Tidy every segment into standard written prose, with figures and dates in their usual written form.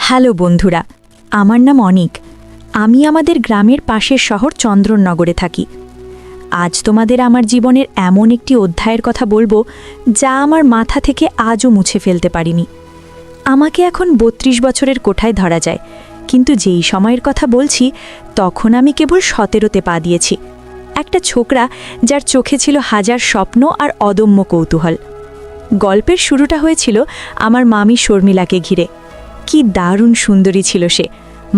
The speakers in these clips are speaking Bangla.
হ্যালো বন্ধুরা, আমার নাম অনিক। আমি আমাদের গ্রামের পাশের শহর চন্দননগরে থাকি। আজ তোমাদের আমার জীবনের এমন একটি অধ্যায়ের কথা বলবো যা আমার মাথা থেকে আজও মুছে ফেলতে পারিনি। আমাকে এখন ৩২ বছরের কোঠায় ধরা যায়, কিন্তু যেই সময়ের কথা বলছি তখন আমি কেবল ১৭তে পা দিয়েছি। একটা ছোকরা যার চোখে ছিল হাজার স্বপ্ন আর অদম্য কৌতূহল। গল্পের শুরুটা হয়েছিল আমার মামি শর্মিলাকে ঘিরে। কি দারুণ সুন্দরী ছিল সে!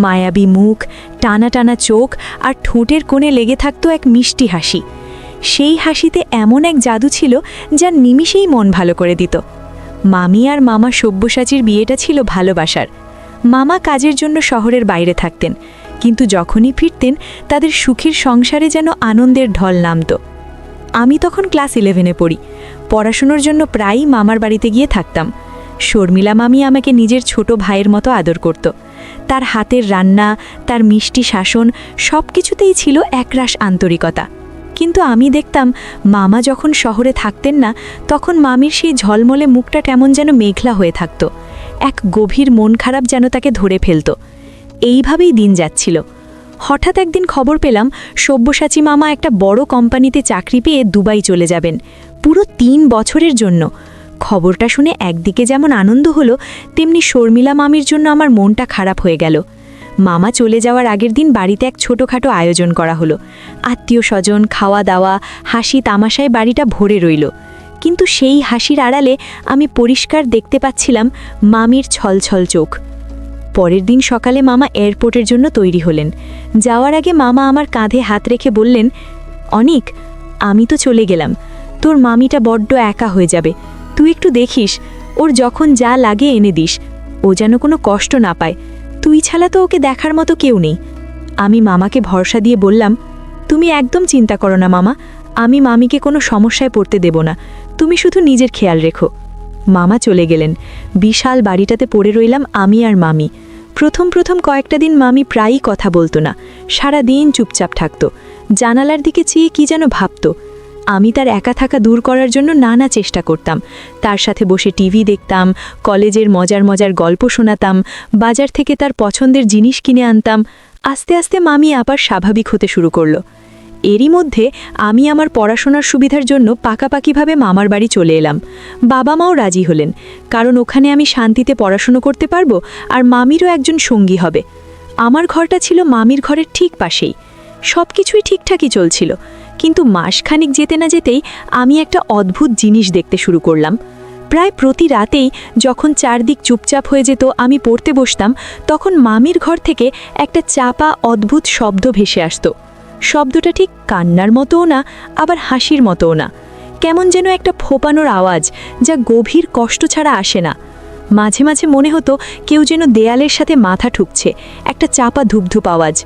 মায়াবী মুখ, টানা টানা চোখ আর ঠোঁটের কোণে লেগে থাকতো এক মিষ্টি হাসি। সেই হাসিতে এমন এক জাদু ছিল যা নিমিষেই মন ভালো করে দিত। মামি আর মামা সব্যসাচীর বিয়েটা ছিল ভালোবাসার। মামা কাজের জন্য শহরের বাইরে থাকতেন, কিন্তু যখনই ফিরতেন তাদের সুখের সংসারে যেন আনন্দের ঢল নামত। আমি তখন ক্লাস 11-এ পড়ি। পড়াশুনোর জন্য প্রায়ই মামার বাড়িতে গিয়ে থাকতাম। শর্মিলা মামি আমাকে নিজের ছোট ভাইয়ের মতো আদর করত। তার হাতের রান্না, তার মিষ্টি শাসন, সব কিছুতেই ছিল একরাশ আন্তরিকতা। কিন্তু আমি দেখতাম মামা যখন শহরে থাকতেন না, তখন মামির সেই ঝলমলে মুখটা কেমন যেন মেঘলা হয়ে থাকত। এক গভীর মন খারাপ যেন তাকে ধরে ফেলত। এইভাবেই দিন যাচ্ছিল। হঠাৎ একদিন খবর পেলাম সব্যসাচী মামা একটা বড় কোম্পানিতে চাকরি পেয়ে দুবাই চলে যাবেন, পুরো 3 বছরের জন্য। খবরটা শুনে একদিকে যেমন আনন্দ হলো, তেমনি শর্মিলা মামির জন্য আমার মনটা খারাপ হয়ে গেল। মামা চলে যাওয়ার আগের দিন বাড়িতে এক ছোটোখাটো আয়োজন করা হলো। আত্মীয় স্বজন, খাওয়া দাওয়া, হাসি তামাশায় বাড়িটা ভরে রইল। কিন্তু সেই হাসির আড়ালে আমি পরিষ্কার দেখতে পাচ্ছিলাম মামির ছলছল চোখ। পরের দিন সকালে মামা এয়ারপোর্টের জন্য তৈরি হলেন। যাওয়ার আগে মামা আমার কাঁধে হাত রেখে বললেন, অনিক, আমি তো চলে গেলাম, তোর মামিটা বড্ড একা হয়ে যাবে। তুই একটু দেখিস, ওর যখন যা লাগে এনে দিস, ও যেন কোনো কষ্ট না পায়। তুই ছাড়া তো ওকে দেখার মতো কেউ নেই। আমি মামাকে ভরসা দিয়ে বললাম, তুমি একদম চিন্তা করো না মামা, আমি মামিকে কোনো সমস্যায় পড়তে দেব না। তুমি শুধু নিজের খেয়াল রেখো। মামা চলে গেলেন। বিশাল বাড়িটাতে পড়ে রইলাম আমি আর মামি। প্রথম কয়েকটা দিন মামি প্রায়ই কথা বলতো না, সারা দিন চুপচাপ থাকত। জানালার দিকে চেয়ে কি যেন ভাবত। আমি তার একা থাকা দূর করার জন্য নানা চেষ্টা করতাম। তার সাথে বসে টিভি দেখতাম, কলেজের মজার গল্প শোনাতাম, বাজার থেকে তার পছন্দের জিনিস কিনে আনতাম। আস্তে আস্তে মামি আবার স্বাভাবিক হতে শুরু করলো। এরই মধ্যে আমি আমার পড়াশোনার সুবিধার জন্য পাকাপাকিভাবে মামার বাড়ি চলে এলাম। বাবা মাও রাজি হলেন, কারণ ওখানে আমি শান্তিতে পড়াশুনো করতে পারবো আর মামিরও একজন সঙ্গী হবে। আমার ঘরটা ছিল মামির ঘরের ঠিক পাশেই। সব কিছুই ঠিকঠাকই চলছিল, কিন্তু মাসখানিক যেতে না যেতেই আমি একটা অদ্ভুত জিনিস দেখতে শুরু করলাম। প্রায় প্রতি রাতেই যখন চারদিক চুপচাপ হয়ে যেত, আমি পড়তে বসতাম, তখন মামির ঘর থেকে একটা চাপা অদ্ভুত শব্দ ভেসে আসতো। শব্দটা ঠিক কান্নার মতোও না, আবার হাসির মতোও না। কেমন যেন একটা ফোপানোর আওয়াজ, যা গভীর কষ্ট ছাড়া আসে না। মাঝে মাঝে মনে হতো কেউ যেন দেয়ালের সাথে মাথা ঠুকছে, একটা চাপা ধুপধুপ আওয়াজ।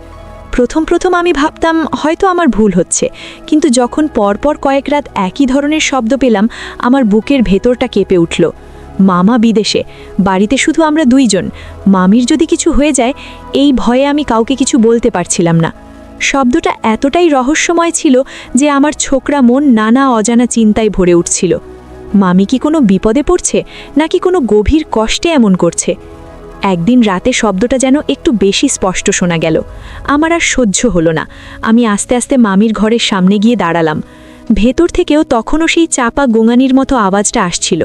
প্রথম আমি ভাবতাম হয়তো আমার ভুল হচ্ছে, কিন্তু যখন পরপর কয়েক রাত একই ধরনের শব্দ পেলাম, আমার বুকের ভেতরটা কেঁপে উঠল। মামা বিদেশে, বাড়িতে শুধু আমরা 2 জন। মামির যদি কিছু হয়ে যায়, এই ভয়ে আমি কাউকে কিছু বলতে পারছিলাম না। শব্দটা এতটাই রহস্যময় ছিল যে আমার ছোকরা মন নানা অজানা চিন্তায় ভরে উঠছিল। মামি কি কোনো বিপদে পড়ছে, নাকি কোনো গভীর কষ্টে এমন করছে? একদিন রাতে শব্দটা যেন একটু বেশি স্পষ্ট শোনা গেল। আমার আর সহ্য হলো না। আমি আস্তে আস্তে মামির ঘরের সামনে গিয়ে দাঁড়ালাম। ভেতর থেকেও তখনও সেই চাপা গোঙানির মতো আওয়াজটা আসছিল।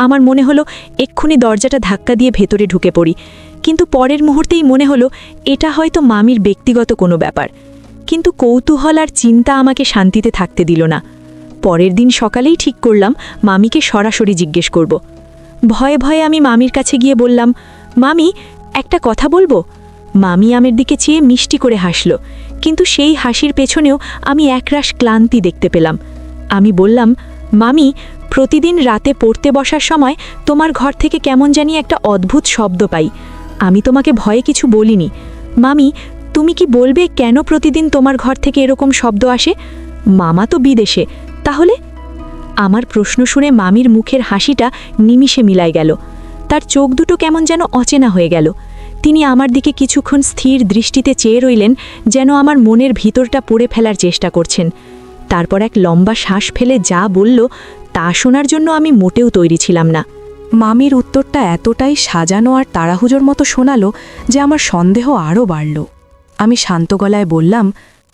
আমার মনে হলো এক্ষুনি দরজাটা ধাক্কা দিয়ে ভেতরে ঢুকে পড়ি, কিন্তু পরের মুহূর্তেই মনে হলো এটা হয়তো মামির ব্যক্তিগত কোনো ব্যাপার। কিন্তু কৌতূহল আর চিন্তা আমাকে শান্তিতে থাকতে দিল না। পরের দিন সকালেই ঠিক করলাম মামিকে সরাসরি জিজ্ঞেস করব। ভয়ে ভয়ে আমি মামির কাছে গিয়ে বললাম, মামি, একটা কথা বলবো? মামি আমার দিকে চেয়ে মিষ্টি করে হাসল, কিন্তু সেই হাসির পেছনেও আমি একরাশ ক্লান্তি দেখতে পেলাম। আমি বললাম, মামি, প্রতিদিন রাতে পড়তে বসার সময় তোমার ঘর থেকে কেমন জানি একটা অদ্ভুত শব্দ পাই। আমি তোমাকে ভয়ে কিছু বলিনি। মামি, তুমি কি বলবে কেন প্রতিদিন তোমার ঘর থেকে এরকম শব্দ আসে? মামা তো বিদেশে, তাহলে? আমার প্রশ্ন শুনে মামির মুখের হাসিটা নিমিষে মিলাই গেল। তার চোখ দুটো কেমন যেন অচেনা হয়ে গেল। তিনি আমার দিকে কিছুক্ষণ স্থির দৃষ্টিতে চেয়ে রইলেন, যেন আমার মনের ভিতরটা পড়ে ফেলার চেষ্টা করছেন। তারপর এক লম্বা শ্বাস ফেলে যা বলল তা শোনার জন্য আমি মোটেও তৈরি ছিলাম না। মামির উত্তরটা এতটাই সাজানো আর তাড়াহুজোর মতো শোনালো যে আমার সন্দেহ আরও বাড়ল। আমি শান্ত গলায় বললাম,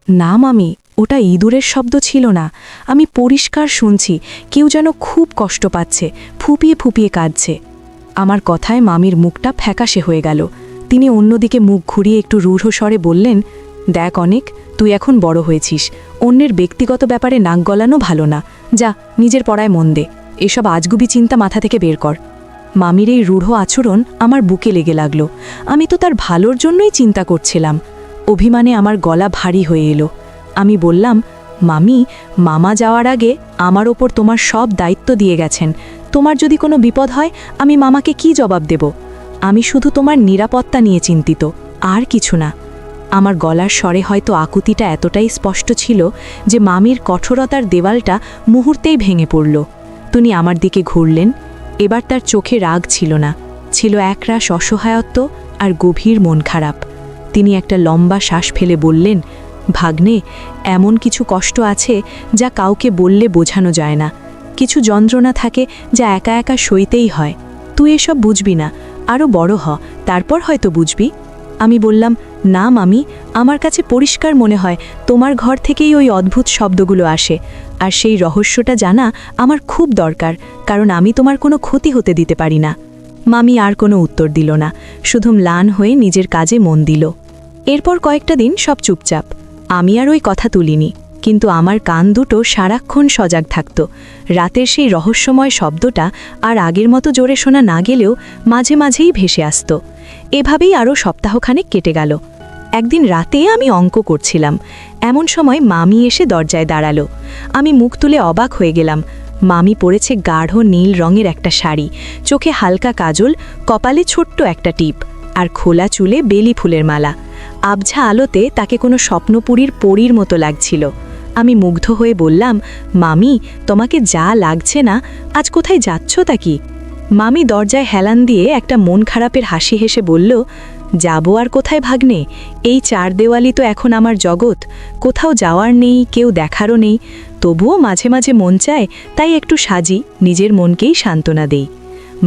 না মামি, ওটা ইঁদুরের শব্দ ছিল না। আমি পরিষ্কার শুনছি কেউ যেন খুব কষ্ট পাচ্ছে, ফুপিয়ে ফুপিয়ে কাঁদছে। আমার কথায় মামির মুখটা ফ্যাকাশে হয়ে গেল। তিনি অন্যদিকে মুখ ঘুরিয়ে একটু রূঢ় স্বরে বললেন, দেখ অনেক, তুই এখন বড় হয়েছিস, অন্যের ব্যক্তিগত ব্যাপারে নাক গলানো ভালো না। যা, নিজের পড়ায় মন দে, এসব আজগুবি চিন্তা মাথা থেকে বের কর। মামির এই রূঢ় আচরণ আমার বুকে লেগে লাগল। আমি তো তার ভালোর জন্যই চিন্তা করছিলাম। অভিমানে আমার গলা ভারী হয়ে এলো। আমি বললাম, মামি, মামা যাওয়ার আগে আমার ওপর তোমার সব দায়িত্ব দিয়ে গেছেন। তোমার যদি কোনো বিপদ হয়, আমি মামাকে কি জবাব দেব? আমি শুধু তোমার নিরাপত্তা নিয়ে চিন্তিত, আর কিছু না। আমার গলার স্বরে হয়তো আকুতিটা এতটাই স্পষ্ট ছিল যে মামির কঠোরতার দেওয়ালটা মুহূর্তেই ভেঙে পড়ল। তিনি আমার দিকে ঘুরলেন। এবার তার চোখে রাগ ছিল না, ছিল একরাশ অসহায়ত্ব আর গভীর মন খারাপ। তিনি একটা লম্বা শ্বাস ফেলে বললেন, ভাগ্নে, এমন কিছু কষ্ট আছে যা কাউকে বললে বোঝানো যায় না। কিছু যন্ত্রণা থাকে যা একা একা সইতেই হয়। তুই এসব বুঝবি না, আরও বড় হ, তারপর হয়তো বুঝবি। আমি বললাম, না মামি, আমার কাছে পরিষ্কার মনে হয় তোমার ঘর থেকেই ওই অদ্ভুত শব্দগুলো আসে, আর সেই রহস্যটা জানা আমার খুব দরকার, কারণ আমি তোমার কোনো ক্ষতি হতে দিতে পারি না। মামি আর কোনো উত্তর দিল না, শুধু ম্লান হয়ে নিজের কাজে মন দিল। এরপর কয়েকটা দিন সব চুপচাপ। আমি আর ওই কথা তুলিনি, কিন্তু আমার কান দুটো সারাক্ষণ সজাগ থাকত। রাতের সেই রহস্যময় শব্দটা আর আগের মতো জোরে শোনা না গেলেও মাঝে মাঝেই ভেসে আসত। এভাবেই আরও সপ্তাহখানেক কেটে গেল। একদিন রাতে আমি অঙ্ক করছিলাম, এমন সময় মামি এসে দরজায় দাঁড়ালো। আমি মুখ তুলে অবাক হয়ে গেলাম। মামি পরেছে গাঢ় নীল রঙের একটা শাড়ি, চোখে হালকা কাজল, কপালে ছোট্ট একটা টিপ, আর খোলা চুলে বেলি ফুলের মালা। আবঝা আলোতে তাকে কোনো স্বপ্নপুরীর পরীর মতো লাগছিল। আমি মুগ্ধ হয়ে বললাম, মামি, তোমাকে যা লাগছে না, আজ কোথায় যাচ্ছ তা কি? মামি দরজায় হেলান দিয়ে একটা মন খারাপের হাসি হেসে বলল, যাব আর কোথায় ভাগ্নে, এই চার দেওয়ালি তো এখন আমার জগৎ। কোথাও যাওয়ার নেই, কেউ দেখারও নেই, তবুও মাঝে মাঝে মন চায়, তাই একটু সাজি, নিজের মনকেই সান্ত্বনা দেই।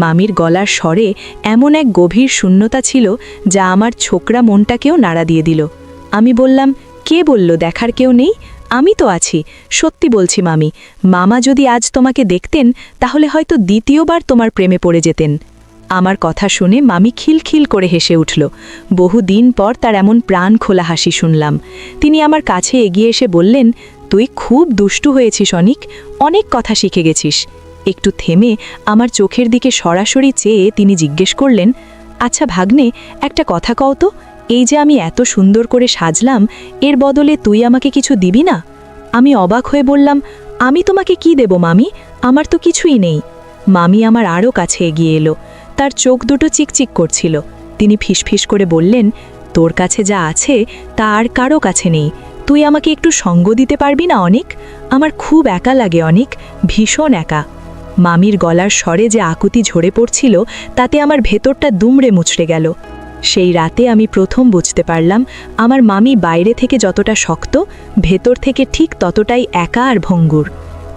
মামির গলার স্বরে এমন এক গভীর শূন্যতা ছিল যা আমার ছোকরা মনটাকেও নাড়া দিয়ে দিল। আমি বললাম, কে বলল দেখার কেউ নেই? আমি তো আছি, সত্যি বলছি মামি। মামা যদি আজ তোমাকে দেখতেন, তাহলে হয়তো দ্বিতীয়বার তোমার প্রেমে পড়ে যেতেন। আমার কথা শুনে মামি খিলখিল করে হেসে উঠল। বহুদিন পর তার এমন প্রাণ খোলা হাসি শুনলাম। তিনি আমার কাছে এগিয়ে এসে বললেন, তুই খুব দুষ্টু হয়েছিস অনিক, অনেক কথা শিখে গেছিস। একটু থেমে আমার চোখের দিকে সরাসরি চেয়ে তিনি জিজ্ঞেস করলেন, আচ্ছা ভাগ্নে, একটা কথা কও তো, এই যে আমি এত সুন্দর করে সাজলাম, এর বদলে তুই আমাকে কিছু দিবি না? আমি অবাক হয়ে বললাম, আমি তোমাকে কি দেব মামি, আমার তো কিছুই নেই। মামি আমার আরও কাছে এগিয়ে এলো। তার চোখ দুটো চিকচিক করছিল। তিনি ফিসফিস করে বললেন, তোর কাছে যা আছে তা আর কারো কাছে নেই। তুই আমাকে একটু সঙ্গ দিতে পারবি না অনেক? আমার খুব একা লাগে অনেক, ভীষণ একা। মামির গলার স্বরে যে আকুতি ঝরে পড়ছিল, তাতে আমার ভেতরটা দুমড়ে মুচড়ে গেল। সেই রাতে আমি প্রথম বুঝতে পারলাম, আমার মামি বাইরে থেকে যতটা শক্ত, ভেতর থেকে ঠিক ততটাই একা আর ভঙ্গুর।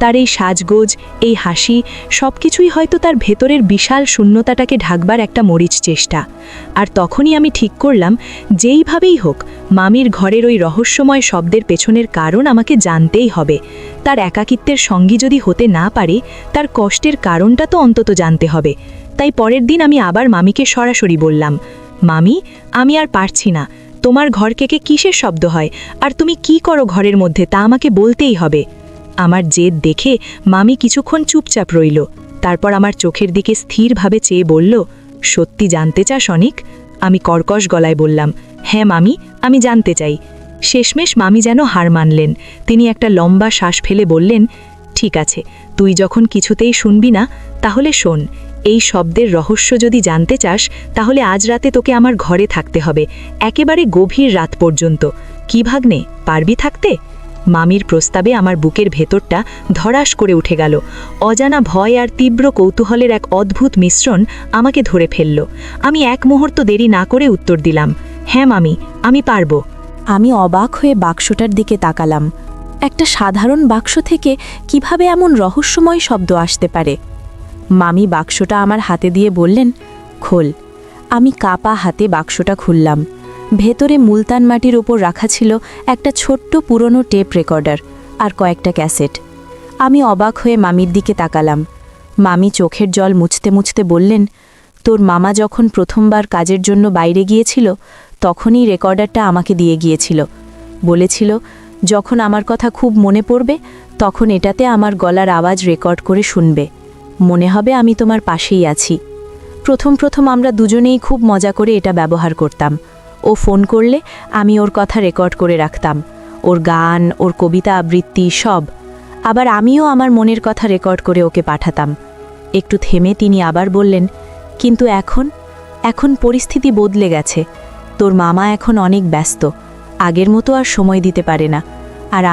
তার এই সাজগোজ, এই হাসি, সব কিছুই হয়তো তার ভেতরের বিশাল শূন্যতাটাকে ঢাকবার একটা মরিচ চেষ্টা। আর তখনই আমি ঠিক করলাম, যেইভাবেই হোক মামির ঘরের ওই রহস্যময় শব্দের পেছনের কারণ আমাকে জানতেই হবে। তার একাকিত্বের সঙ্গী যদি হতে না পারে, তার কষ্টের কারণটা তো অন্তত জানতে হবে। তাই পরের দিন আমি আবার মামিকে সরাসরি বললাম, মামি, আমি আর পারছি না। তোমার ঘর থেকে কিসের শব্দ হয়, আর তুমি কি করো ঘরের মধ্যে, তা আমাকে বলতেই হবে। আমার জেদ দেখে মামি কিছুক্ষণ চুপচাপ রইল। তারপর আমার চোখের দিকে স্থিরভাবে চেয়ে বলল, সত্যি জানতে চাস অনিক? আমি কর্কশ গলায় বললাম, হ্যাঁ মামি, আমি জানতে চাই। শেষমেশ মামি যেন হার মানলেন। তিনি একটা লম্বা শ্বাস ফেলে বললেন, ঠিক আছে, তুই যখন কিছুতেই শুনবি না, তাহলে শোন। এই শব্দের রহস্য যদি জানতে চাস, তাহলে আজ রাতে তোকে আমার ঘরে থাকতে হবে, একেবারে গভীর রাত পর্যন্ত। কি ভাগ্নে, পারবি থাকতে? মামির প্রস্তাবে আমার বুকের ভেতরটা ধড়াস করে উঠে গেল। অজানা ভয় আর তীব্র কৌতূহলের এক অদ্ভুত মিশ্রণ আমাকে ধরে ফেলল। আমি এক মুহূর্ত দেরি না করে উত্তর দিলাম, হ্যাঁ মামি, আমি পারব। আমি অবাক হয়ে বাক্সটার দিকে তাকালাম। একটা সাধারণ বাক্স থেকে কিভাবে এমন রহস্যময় শব্দ আসতে পারে? মামি বাক্সটা আমার হাতে দিয়ে বললেন, খোল। আমি কাপা হাতে বাক্সটা খুললাম। ভেতরে মুলতান মাটির ওপর রাখা ছিল একটা ছোট্ট পুরনো টেপ রেকর্ডার আর কয়েকটা ক্যাসেট। আমি অবাক হয়ে মামির দিকে তাকালাম। মামি চোখের জল মুছতে মুছতে বললেন, তোর মামা যখন প্রথমবার কাজের জন্য বাইরে গিয়েছিল তখনই রেকর্ডারটা আমাকে দিয়ে গিয়েছিল। বলেছিল, যখন আমার কথা খুব মনে পড়বে তখন এটাতে আমার গলার আওয়াজ রেকর্ড করে শুনবে। মনে হবে আমি তোমার পাশেই আছি। প্রথম প্রথম আমরা দুজনেই খুব মজা করে এটা ব্যবহার করতাম। ও ফোন করলে আমি ওর কথা রেকর্ড করে রাখতাম, ওর গান, ওর কবিতা আবৃত্তি সব। আবার আমিও আমার মনের কথা রেকর্ড করে ওকে পাঠাতাম। একটু থেমে তিনি আবার বললেন, কিন্তু এখন পরিস্থিতি বদলে গেছে। তোর মামা এখন অনেক ব্যস্ত, আগের মতো আর সময় দিতে পারে না। আর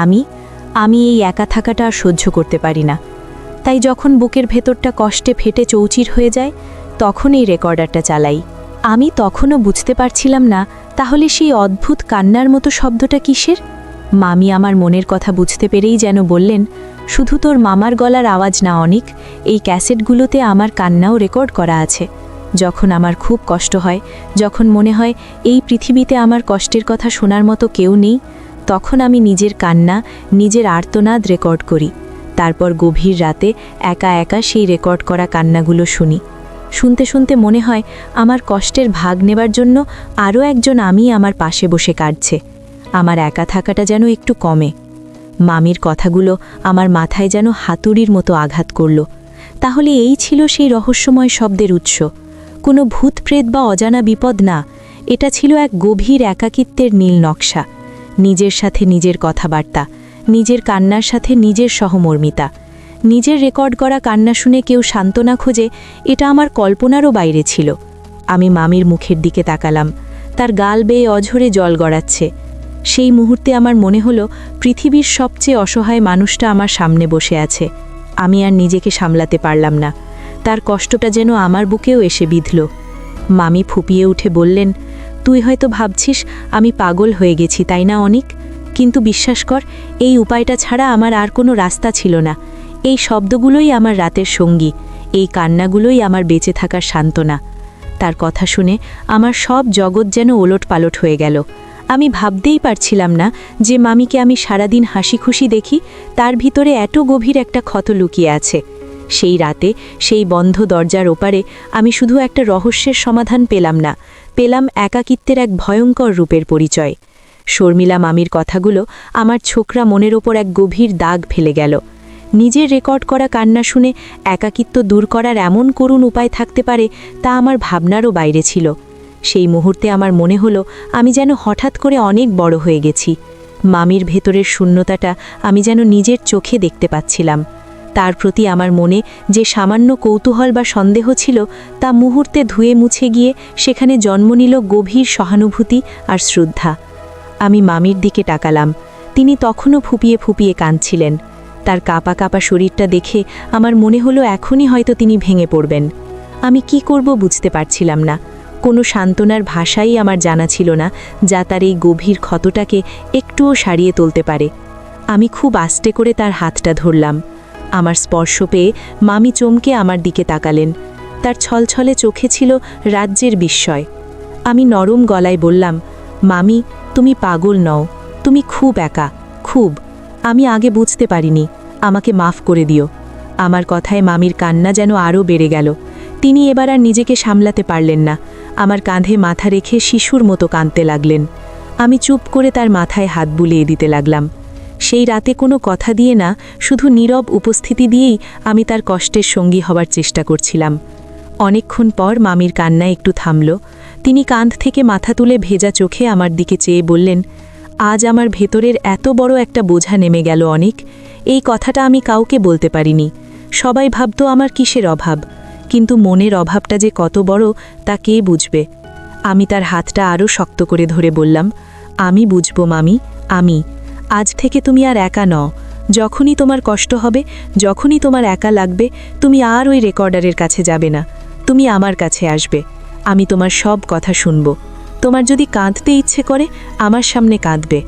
আমি এই একা থাকাটা আর সহ্য করতে পারি না। তাই যখন বুকের ভেতরটা কষ্টে ফেটে চৌচির হয়ে যায় তখন এই রেকর্ডারটা চালাই। আমি তখনও বুঝতে পারছিলাম না তাহলে সেই অদ্ভুত কান্নার মতো শব্দটা কিসের। মামি আমার মনের কথা বুঝতে পেরেই যেন বললেন, শুধু তোর মামার গলার আওয়াজ না অনিক, এই ক্যাসেটগুলোতে আমার কান্নাও রেকর্ড করা আছে। যখন আমার খুব কষ্ট হয়, যখন মনে হয় এই পৃথিবীতে আমার কষ্টের কথা শোনার মতো কেউ নেই, তখন আমি নিজের কান্না, নিজের আর্তনাদ রেকর্ড করি। তারপর গভীর রাতে একা একা সেই রেকর্ড করা কান্নাগুলো শুনি। শুনতে শুনতে মনে হয় আমার কষ্টের ভাগ নেবার জন্য আরও একজন আমি আমার পাশে বসে কাটছে। আমার একা থাকাটা যেন একটু কমে। মামির কথাগুলো আমার মাথায় যেন হাতুড়ির মতো আঘাত করল। তাহলে এই ছিল সেই রহস্যময় শব্দের উৎস। কোনো ভূতপ্রেত বা অজানা বিপদ না, এটা ছিল এক গভীর একাকিত্বের নীল নকশা। নিজের সাথে নিজের কথাবার্তা, নিজের কান্নার সাথে নিজের সহমর্মিতা। নিজের রেকর্ড করা কান্না শুনে কেউ সান্ত্বনা খোঁজে, এটা আমার কল্পনারও বাইরে ছিল। আমি মামির মুখের দিকে তাকালাম। তার গাল বেয়ে অঝরে জল গড়াচ্ছে। সেই মুহূর্তে আমার মনে হলো পৃথিবীর সবচেয়ে অসহায় মানুষটা আমার সামনে বসে আছে। আমি আর নিজেকে সামলাতে পারলাম না। তার কষ্টটা যেন আমার বুকেও এসে বিঁধল। মামি ফুপিয়ে উঠে বললেন, তুই হয়তো ভাবছিস আমি পাগল হয়ে গেছি, তাই না অনিক? কিন্তু বিশ্বাস কর, এই উপায়টা ছাড়া আমার আর কোনো রাস্তা ছিল না। এই শব্দগুলোই আমার রাতের সঙ্গী, এই কান্নাগুলোই আমার বেঁচে থাকার সান্ত্বনা। তার কথা শুনে আমার সব জগৎ যেন ওলটপালট হয়ে গেল। আমি ভাবতেই পারছিলাম না যে মামিকে আমি সারাদিন হাসি খুশি দেখি, তার ভিতরে এত গভীর একটা ক্ষত লুকিয়ে আছে। সেই রাতে সেই বন্ধ দরজার ওপারে আমি শুধু একটা রহস্যের সমাধান পেলাম না, পেলাম একাকিত্বের এক ভয়ঙ্কর রূপের পরিচয়। শর্মিলা মামির কথাগুলো আমার ছোকরা মনের ওপর এক গভীর দাগ ফেলে গেল। নিজের রেকর্ড করা কান্না শুনে একাকিত্ব দূর করার এমন করুণ উপায় থাকতে পারে তা আমার ভাবনারও বাইরে ছিল। সেই মুহূর্তে আমার মনে হলো আমি যেন হঠাৎ করে অনেক বড় হয়ে গেছি। মামির ভেতরের শূন্যতাটা আমি যেন নিজের চোখে দেখতে পাচ্ছিলাম। তার প্রতি আমার মনে যে সামান্য কৌতূহল বা সন্দেহ ছিল তা মুহূর্তে ধুয়ে মুছে গিয়ে সেখানে জন্ম নিল গভীর সহানুভূতি আর শ্রদ্ধা। আমি মামির দিকে তাকালাম। তিনি তখনও ফুপিয়ে ফুপিয়ে কাঁদছিলেন। তার কাঁপা কাঁপা শরীরটা দেখে আমার মনে হলো এখনই হয়তো তিনি ভেঙে পড়বেন। আমি কি করব বুঝতে পারছিলাম না। কোনো সান্ত্বনার ভাষাই আমার জানা ছিল না যা তার এই গভীর ক্ষতটাকে একটুও সারিয়ে তুলতে পারে। আমি খুব আস্তে করে তার হাতটা ধরলাম। আমার স্পর্শ পেয়ে মামি চমকে আমার দিকে তাকালেন। তার ছলছলে চোখে ছিল রাজ্যের বিস্ময়। আমি নরম গলায় বললাম, মামি, তুমি পাগল নও, তুমি খুব একা, খুব। আমি আগে বুঝতে পারিনি, আমাকে মাফ করে দিও। আমার কথায় মামির কান্না যেন আরও বেড়ে গেল। তিনি এবার আর নিজেকে সামলাতে পারলেন না। আমার কাঁধে মাথা রেখে শিশুর মতো কাঁদতে লাগলেন। আমি চুপ করে তার মাথায় হাত বুলিয়ে দিতে লাগলাম। সেই রাতে কোনো কথা দিয়ে না, শুধু নীরব উপস্থিতি দিয়েই আমি তার কষ্টের সঙ্গী হবার চেষ্টা করছিলাম। অনেকক্ষণ পর মামির কান্না একটু থামল। তিনি কাঁধ থেকে মাথা তুলে ভেজা চোখে আমার দিকে চেয়ে বললেন, আজ আমার ভেতরের এত বড় একটা বোঝা নেমে গেল অনিক। এই কথাটা আমি কাউকে বলতে পারিনি। সবাই ভাবত আমার কিসের অভাব, কিন্তু মনের অভাবটা যে কত বড় তা কে বুঝবে। আমি তার হাতটা আরও শক্ত করে ধরে বললাম, আমি বুঝব মামি, আমি। আজ থেকে তুমি আর একা নও। যখনই তোমার কষ্ট হবে, যখনই তোমার একা লাগবে, তুমি আর ওই রেকর্ডারের কাছে যাবে না, তুমি আমার কাছে আসবে। আমি তোমার সব কথা শুনব। তোমার যদি কাঁদতে ইচ্ছে করে আমার সামনে কাঁদবে।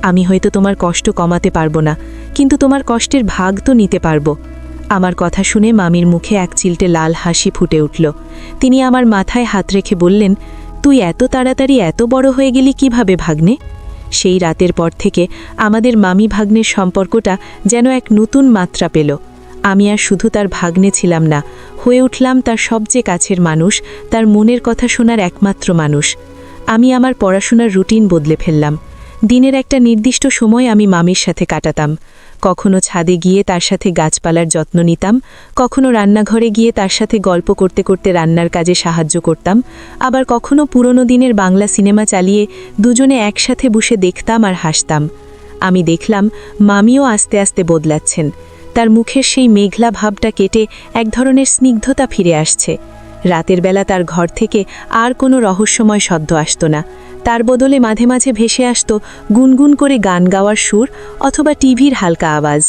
আমি হয়তো তোমার কষ্ট কমাতে পারবো না, কিন্তু তোমার কষ্টের ভাগ তো নিতে পারবো। আমার কথা শুনে মামির মুখে এক চিলটে লাল হাসি ফুটে উঠল। তিনি আমার মাথায় হাত রেখে বললেন, তুই এত তাড়াতাড়ি এত বড় হয়ে গেলি কিভাবে ভাগ্নে? সেই রাতের পর থেকে আমাদের মামি ভাগ্নের সম্পর্কটা যেন এক নতুন মাত্রা পেল। আমি আর শুধু তার ভাগ্নে ছিলাম না, হয়ে উঠলাম তার সবচেয়ে কাছের মানুষ, তার মনের কথা শোনার একমাত্র মানুষ। আমি আমার পড়াশোনার রুটিন বদলে ফেললাম। দিনের একটা নির্দিষ্ট সময় আমি মামির সাথে কাটাতাম। কখনো ছাদে গিয়ে তার সাথে গাছপালার যত্ন নিতাম, কখনো রান্নাঘরে গিয়ে তার সাথে গল্প করতে করতে রান্নার কাজে সাহায্য করতাম, আবার কখনো পুরনো দিনের বাংলা সিনেমা চালিয়ে দুজনে একসাথে বসে দেখতাম আর হাসতাম। আমি দেখলাম মামিও আস্তে আস্তে বদলাচ্ছেন। তার মুখের সেই মেঘলা ভাবটা কেটে এক ধরনের স্নিগ্ধতা ফিরে আসছে। রাতের বেলা তার ঘর থেকে আর কোনো রহস্যময় শব্দ আসত না। তার বদলে মাঝে মাঝে ভেসে আসত গুনগুন করে গান গাওয়ার সুর অথবা টিভির হালকা আওয়াজ।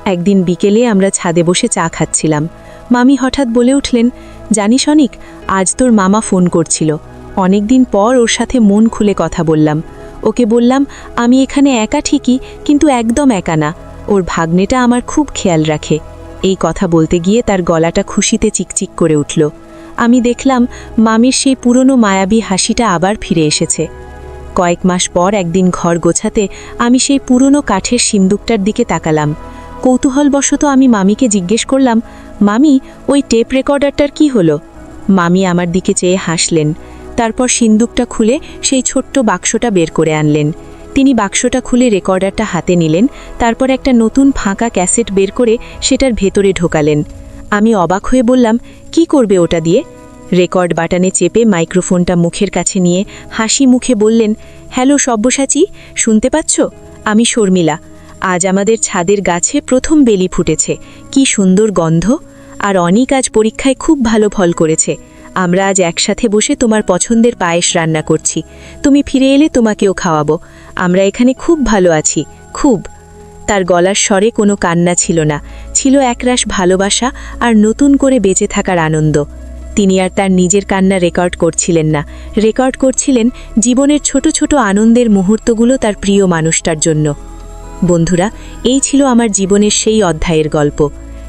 একদিন বিকেলে আমরা ছাদে বসে চা খাচ্ছিলাম। মামি হঠাৎ বলে উঠলেন, জানিস অনিক, আজ তোর মামা ফোন করছিল। অনেকদিন পর ওর সাথে মন খুলে কথা বললাম। ওকে বললাম, আমি এখানে একা ঠিকই, কিন্তু একদম একা না। ওর ভাগ্নেটা আমার খুব খেয়াল রাখে। এই কথা বলতে গিয়ে তার গলাটা খুশিতে চিকচিক করে উঠল। আমি দেখলাম মামির সেই পুরনো মায়াবী হাসিটা আবার ফিরে এসেছে। কয়েক মাস পর একদিন ঘর গোছাতে আমি সেই পুরনো কাঠের সিন্দুকটার দিকে তাকালাম। কৌতূহলবশত আমি মামিকে জিজ্ঞেস করলাম, মামি, ওই টেপ রেকর্ডারটার কি হলো? মামি আমার দিকে চেয়ে হাসলেন। তারপর সিন্দুকটা খুলে সেই ছোট্ট বাক্সটা বের করে আনলেন। তিনি বাক্সটা খুলে রেকর্ডারটা হাতে নিলেন, তারপর একটা নতুন ফাঁকা ক্যাসেট বের করে সেটার ভেতরে ঢোকালেন। আমি অবাক হয়ে বললাম, কি করবে ওটা দিয়ে? রেকর্ড বাটনে চেপে মাইক্রোফোনটা মুখের কাছে নিয়ে হাসি মুখে বললেন, হ্যালো সব্যসাচী, শুনতে পাচ্ছ? আমি শর্মিলা। আজ আমাদের ছাদের গাছে প্রথম বেলি ফুটেছে। কি সুন্দর গন্ধ! আর অনিক আজ পরীক্ষায় খুব ভালো ফল করেছে। আমরা আজ একসাথে বসে তোমার পছন্দের পায়েস রান্না করছি। তুমি ফিরে এলে তোমাকেও খাওয়াবো। আমরা এখানে খুব ভালো আছি, খুব। তার গলার স্বরে কোনো কান্না ছিল না, ছিল একরাশ ভালোবাসা আর নতুন করে বেঁচে থাকার আনন্দ। তিনি আর তার নিজের কান্না রেকর্ড করছিলেন না, রেকর্ড করছিলেন জীবনের ছোট ছোট আনন্দের মুহূর্তগুলো তার প্রিয় মানুষটার জন্য। বন্ধুরা, এই ছিল আমার জীবনের সেই অধ্যায়ের গল্প।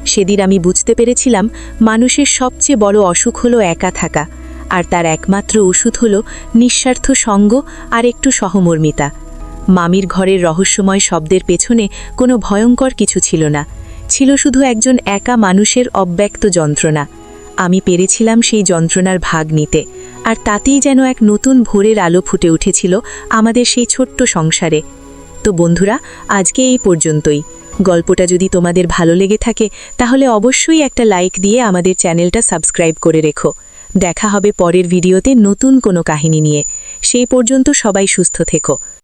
সেদিন আমি বুঝতে পেরেছিলাম মানুষের সবচেয়ে বড় অসুখ হলো একা থাকা, আর তার একমাত্র ওষুধ হলো নিঃস্বার্থ সঙ্গ আর একটু সহমর্মিতা। মামির ঘরের রহস্যময় শব্দের পেছনে কোনো ভয়ঙ্কর কিছু ছিল না, ছিল শুধু একজন একা মানুষের অব্যক্ত যন্ত্রণা। আমি পেরেছিলাম সেই যন্ত্রণার ভাগ নিতে, আর তাতেই যেন এক নতুন ভোরের আলো ফুটে উঠেছিল আমাদের সেই ছোট্ট সংসারে। তো বন্ধুরা, আজকে এই পর্যন্তই। গল্পটা যদি তোমাদের ভালো লেগে থাকে তাহলে অবশ্যই একটা লাইক দিয়ে আমাদের চ্যানেলটা সাবস্ক্রাইব করে রেখো। দেখা হবে পরের ভিডিওতে নতুন কোনো কাহিনী নিয়ে। সেই পর্যন্ত সবাই সুস্থ থেকো।